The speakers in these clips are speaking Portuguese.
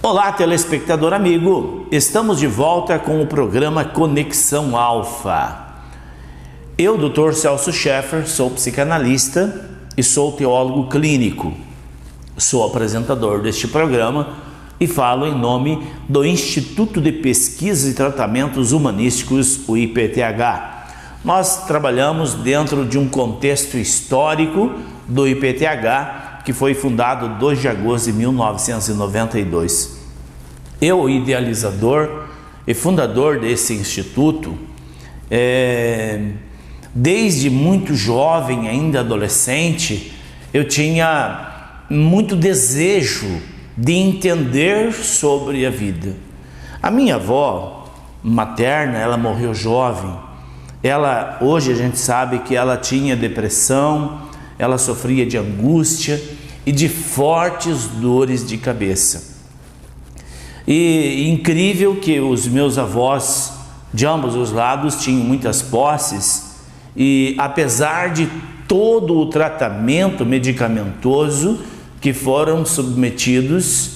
Olá, telespectador amigo, estamos de volta com o programa Conexão Alfa. Eu, Dr. Celso Scheffer, sou psicanalista e sou teólogo clínico. Sou apresentador deste programa e falo em nome do Instituto de Pesquisas e Tratamentos Humanísticos, o IPTH. Nós trabalhamos dentro de um contexto histórico do IPTH, que foi fundado 2 de agosto de 1992. Eu, idealizador e fundador desse instituto, desde muito jovem, ainda adolescente, eu tinha muito desejo de entender sobre a vida. A minha avó materna, ela morreu jovem. Hoje a gente sabe que ela tinha depressão, ela sofria de angústia e de fortes dores de cabeça. E incrível que os meus avós, de ambos os lados, tinham muitas posses e apesar de todo o tratamento medicamentoso que foram submetidos,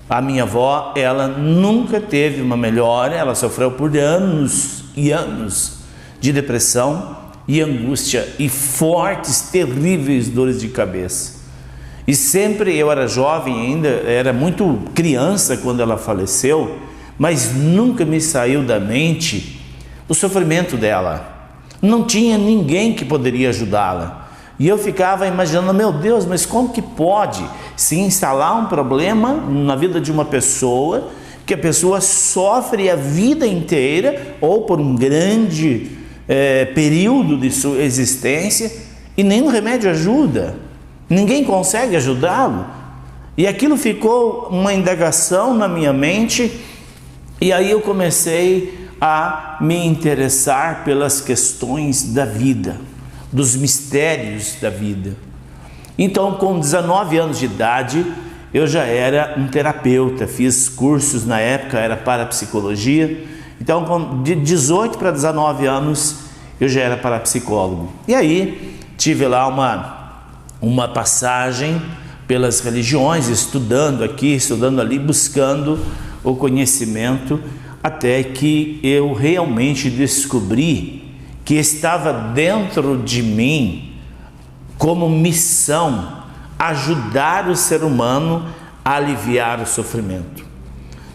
a minha avó, ela nunca teve uma melhora, ela sofreu por anos e anos de depressão e angústia e fortes, terríveis dores de cabeça. E sempre, eu era jovem ainda, era muito criança quando ela faleceu, mas nunca me saiu da mente o sofrimento dela. Não tinha ninguém que poderia ajudá-la. E eu ficava imaginando, meu Deus, mas como que pode se instalar um problema na vida de uma pessoa, que a pessoa sofre a vida inteira, ou por um grande período de sua existência, e nenhum remédio ajuda? Ninguém consegue ajudá-lo. E aquilo ficou uma indagação na minha mente, e aí eu comecei a me interessar pelas questões da vida, dos mistérios da vida. Então, com 19 anos de idade, eu já era um terapeuta, fiz cursos na época, era parapsicologia. Então, de 18 para 19 anos, eu já era parapsicólogo. E aí, tive lá uma passagem pelas religiões, estudando aqui, estudando ali, buscando o conhecimento, até que eu realmente descobri que estava dentro de mim, como missão, ajudar o ser humano a aliviar o sofrimento.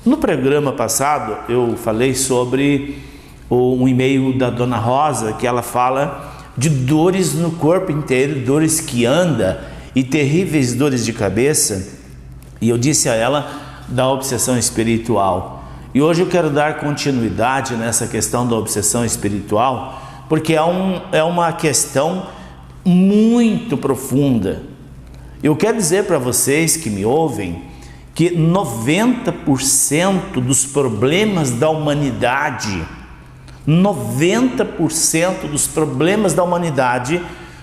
No programa passado, eu falei sobre um e-mail da Dona Rosa, que ela fala de dores no corpo inteiro, dores que anda e terríveis dores de cabeça, e eu disse a ela da obsessão espiritual. E hoje eu quero dar continuidade nessa questão da obsessão espiritual, porque é uma questão muito profunda. Eu quero dizer para vocês que me ouvem que 90% dos problemas da humanidade, 90% dos problemas da humanidade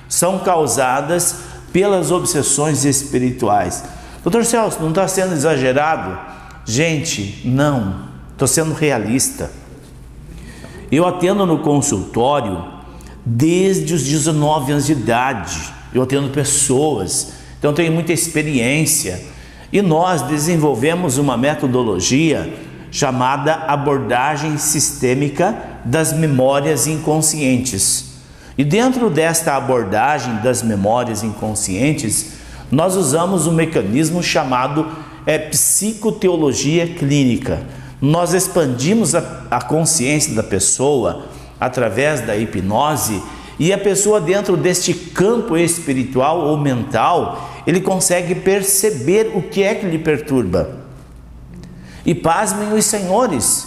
são causadas pelas obsessões espirituais. Dr. Celso, não está sendo exagerado? Gente, não, estou sendo realista. Eu atendo no consultório desde os 19 anos de idade. Eu atendo pessoas, então tenho muita experiência. E nós desenvolvemos uma metodologia chamada abordagem sistêmica das memórias inconscientes. E dentro desta abordagem das memórias inconscientes, nós usamos um mecanismo chamado psicoteologia clínica. Nós expandimos a consciência da pessoa através da hipnose, e a pessoa, dentro deste campo espiritual ou mental, ele consegue perceber o que é que lhe perturba. E pasmem os senhores,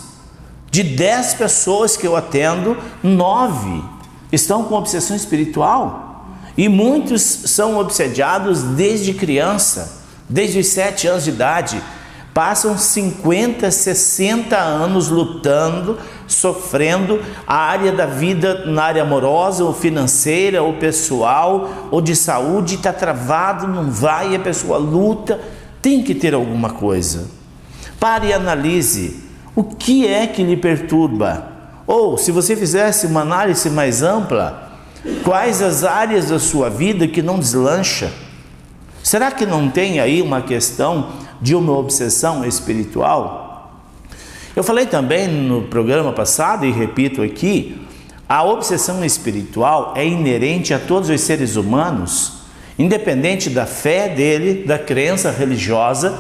de 10 pessoas que eu atendo, 9 estão com obsessão espiritual, e muitos são obsediados desde criança, desde os 7 anos de idade, passam 50, 60 anos lutando, sofrendo a área da vida, na área amorosa, ou financeira, ou pessoal, ou de saúde, está travado, não vai, a pessoa luta, tem que ter alguma coisa. Pare e analise o que é que lhe perturba. Ou, se você fizesse uma análise mais ampla, quais as áreas da sua vida que não deslancha? Será que não tem aí uma questão de uma obsessão espiritual? Eu falei também no programa passado e repito aqui, a obsessão espiritual é inerente a todos os seres humanos, independente da fé dele, da crença religiosa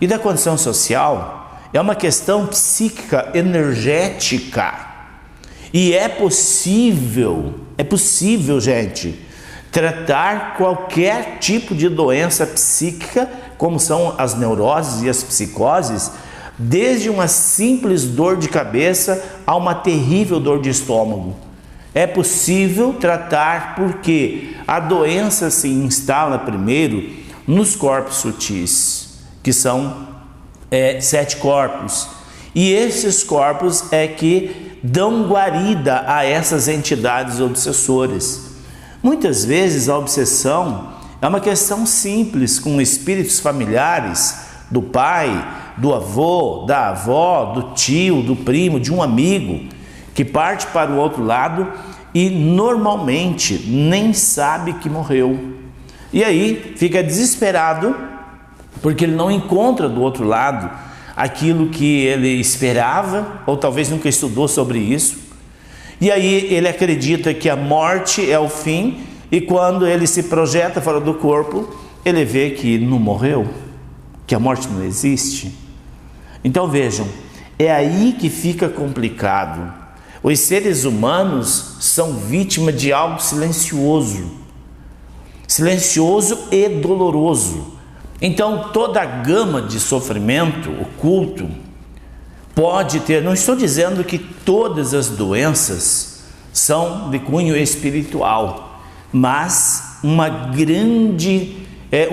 e da condição social. É uma questão psíquica, energética. E é possível, gente, tratar qualquer tipo de doença psíquica, como são as neuroses e as psicoses, desde uma simples dor de cabeça a uma terrível dor de estômago. É possível tratar porque a doença se instala primeiro nos corpos sutis, que são 7 corpos. E esses corpos é que dão guarida a essas entidades obsessoras. Muitas vezes a obsessão é uma questão simples com espíritos familiares, do pai, do avô, da avó, do tio, do primo, de um amigo, que parte para o outro lado e normalmente nem sabe que morreu. E aí fica desesperado porque ele não encontra do outro lado aquilo que ele esperava, ou talvez nunca estudou sobre isso. E aí ele acredita que a morte é o fim, e quando ele se projeta fora do corpo, ele vê que não morreu, que a morte não existe. Então vejam, é aí que fica complicado. Os seres humanos são vítima de algo silencioso e doloroso. Então toda a gama de sofrimento oculto pode ter, não estou dizendo que todas as doenças são de cunho espiritual, mas um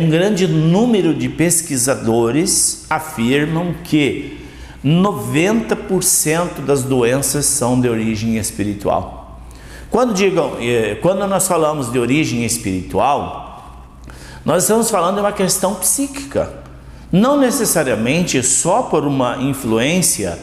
grande número de pesquisadores afirmam que 90% das doenças são de origem espiritual. Quando nós falamos de origem espiritual, nós estamos falando de uma questão psíquica, não necessariamente só por uma influência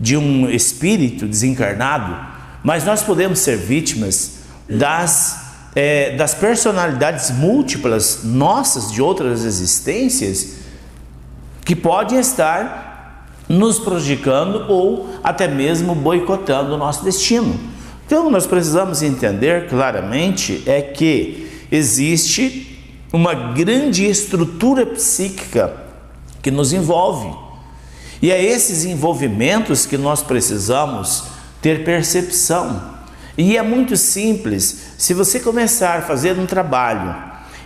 de um espírito desencarnado, mas nós podemos ser vítimas das personalidades múltiplas nossas de outras existências que podem estar nos prejudicando ou até mesmo boicotando o nosso destino. Então nós precisamos entender claramente que existe uma grande estrutura psíquica que nos envolve. E é esses envolvimentos que nós precisamos ter percepção. E é muito simples. Se você começar a fazer um trabalho,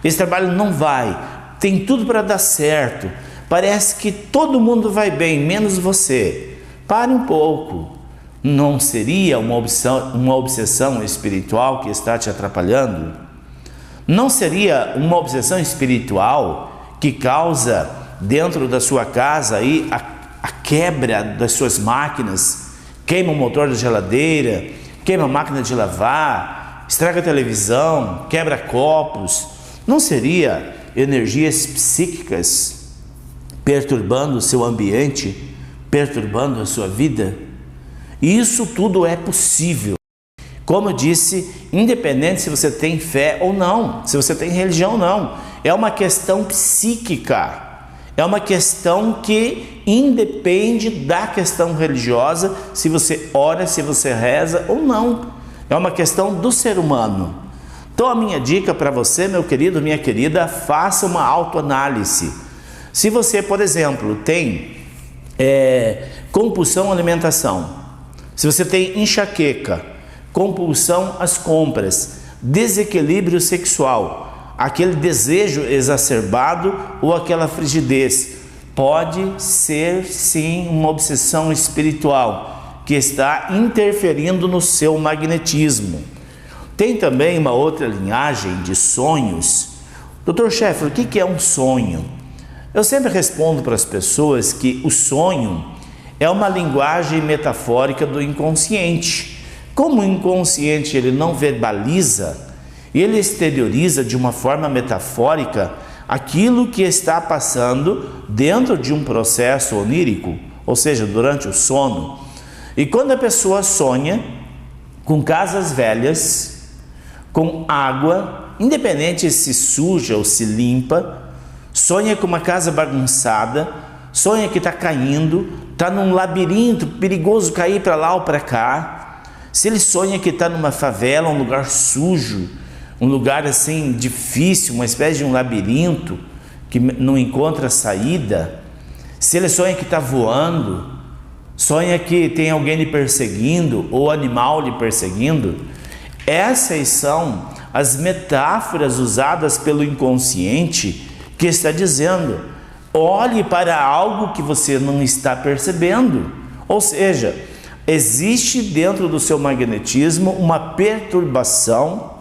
esse trabalho não vai, tem tudo para dar certo, parece que todo mundo vai bem, menos você. Pare um pouco. Não seria uma obsessão espiritual que está te atrapalhando? Não seria uma obsessão espiritual que causa dentro da sua casa aí a quebra das suas máquinas, queima o motor da geladeira, queima a máquina de lavar, estraga a televisão, quebra copos? Não seria energias psíquicas perturbando o seu ambiente, perturbando a sua vida? Isso tudo é possível. Como eu disse, independente se você tem fé ou não, se você tem religião ou não, é uma questão psíquica, é uma questão que independe da questão religiosa, se você ora, se você reza ou não, é uma questão do ser humano. Então a minha dica para você, meu querido, minha querida, faça uma autoanálise. Se você, por exemplo, tem compulsão à alimentação, se você tem enxaqueca, compulsão às compras, desequilíbrio sexual, aquele desejo exacerbado ou aquela frigidez, pode ser sim uma obsessão espiritual que está interferindo no seu magnetismo. Tem também uma outra linhagem de sonhos. Dr. Scheffer, o que é um sonho? Eu sempre respondo para as pessoas que o sonho é uma linguagem metafórica do inconsciente. Como o inconsciente ele não verbaliza, ele exterioriza de uma forma metafórica aquilo que está passando dentro de um processo onírico, ou seja, durante o sono. E quando a pessoa sonha com casas velhas, com água, independente se suja ou se limpa, sonha com uma casa bagunçada, sonha que está caindo, está num labirinto perigoso cair para lá ou para cá. Se ele sonha que está numa favela, um lugar sujo, um lugar assim difícil, uma espécie de um labirinto que não encontra saída. Se ele sonha que está voando, sonha que tem alguém lhe perseguindo ou animal lhe perseguindo, essas são as metáforas usadas pelo inconsciente que está dizendo: olhe para algo que você não está percebendo. Ou seja, existe dentro do seu magnetismo uma perturbação,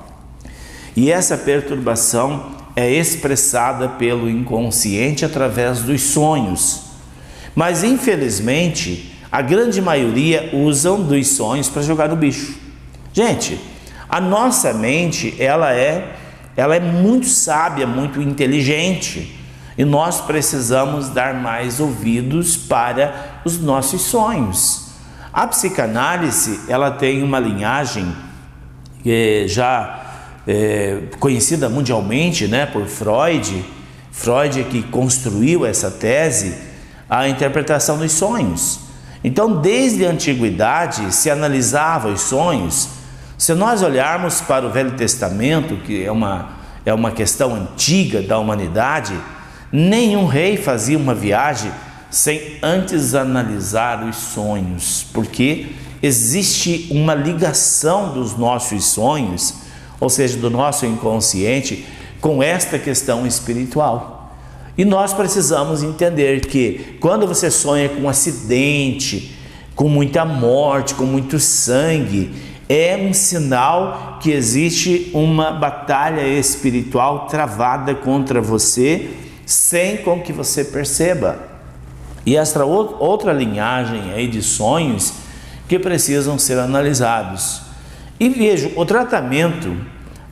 e essa perturbação é expressada pelo inconsciente através dos sonhos. Mas infelizmente, a grande maioria usam dos sonhos para jogar no bicho. Gente, a nossa mente, ela é muito sábia, muito inteligente, e nós precisamos dar mais ouvidos para os nossos sonhos. A psicanálise, ela tem uma linhagem conhecida mundialmente, né, por Freud. Freud é que construiu essa tese, a interpretação dos sonhos. Então, desde a antiguidade se analisava os sonhos. Se nós olharmos para o Velho Testamento, que é uma questão antiga da humanidade, nenhum rei fazia uma viagem sem antes analisar os sonhos, porque existe uma ligação dos nossos sonhos, ou seja, do nosso inconsciente, com esta questão espiritual. E nós precisamos entender que quando você sonha com um acidente, com muita morte, com muito sangue, é um sinal que existe uma batalha espiritual travada contra você, sem com que você perceba. E esta outra linhagem aí de sonhos que precisam ser analisados. E vejo, o tratamento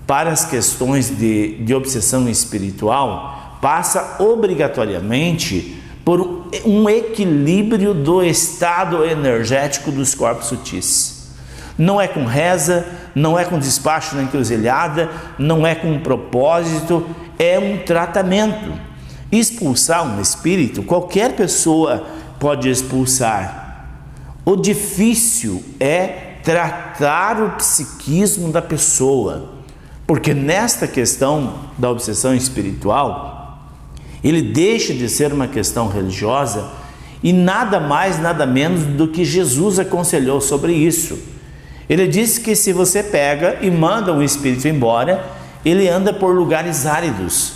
para as questões de obsessão espiritual passa obrigatoriamente por um equilíbrio do estado energético dos corpos sutis. Não é com reza, não é com despacho na encruzilhada, não é com um propósito, é um tratamento. Expulsar um espírito, qualquer pessoa pode expulsar. O difícil é tratar o psiquismo da pessoa, porque nesta questão da obsessão espiritual, ele deixa de ser uma questão religiosa e nada mais, nada menos do que Jesus aconselhou sobre isso. Ele disse que se você pega e manda um espírito embora, ele anda por lugares áridos.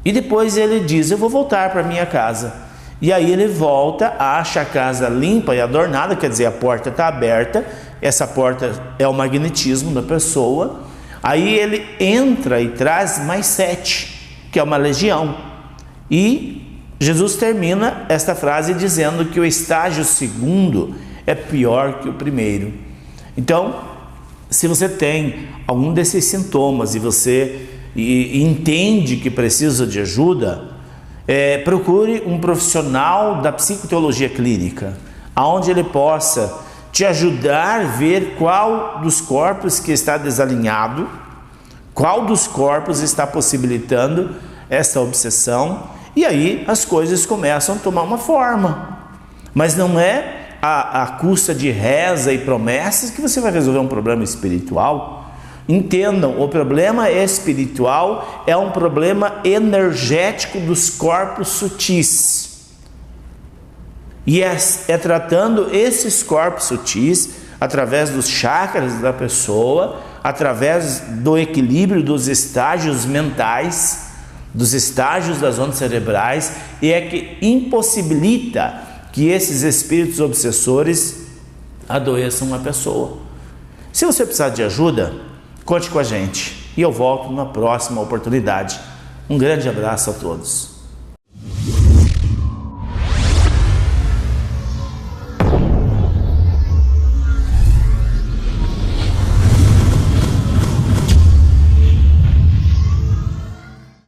E depois ele diz: eu vou voltar para minha casa. E aí ele volta, acha a casa limpa e adornada, quer dizer, a porta está aberta, essa porta é o magnetismo da pessoa. Aí ele entra e traz mais 7, que é uma legião. E Jesus termina esta frase dizendo que o estágio segundo é pior que o primeiro. Então, se você tem algum desses sintomas e você entende que precisa de ajuda, procure um profissional da psicoteologia clínica, onde ele possa te ajudar a ver qual dos corpos que está desalinhado, qual dos corpos está possibilitando essa obsessão, e aí as coisas começam a tomar uma forma. Mas não é à custa de reza e promessas que você vai resolver um problema espiritual. Entendam, o problema espiritual é um problema energético dos corpos sutis. E é tratando esses corpos sutis, através dos chakras da pessoa, através do equilíbrio dos estágios mentais, dos estágios das ondas cerebrais, e é que impossibilita que esses espíritos obsessores adoeçam a pessoa. Se você precisar de ajuda, conte com a gente e eu volto na próxima oportunidade. Um grande abraço a todos.